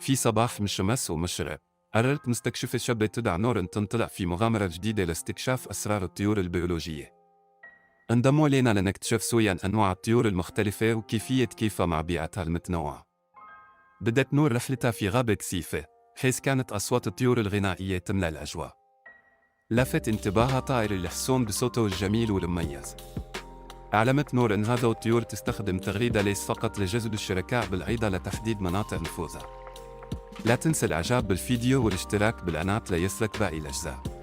في صباح من شمس ومشرق، قررت مستكشفة شابة تدعى نور أن تنطلق في مغامرة جديدة لاستكشاف أسرار الطيور البيولوجية. انضموا إلينا لنكتشف سوياً أنواع الطيور المختلفة وكيفية كيفها مع بيئتها المتنوعة. بدأت نور رحلتها في غابة سيفة، حيث كانت أصوات الطيور الغنائية تملأ الأجواء. لفت انتباهها طائر الحصون بصوته الجميل والمميز. أعلمت نور أن هذه الطيور تستخدم تغريدة ليس فقط لجذب الشركاء بل أيضاً لتحديد مناطق نفوذها. لا تنسى الإعجاب بالفيديو والاشتراك بالقناة ليصلك باقي الأجزاء.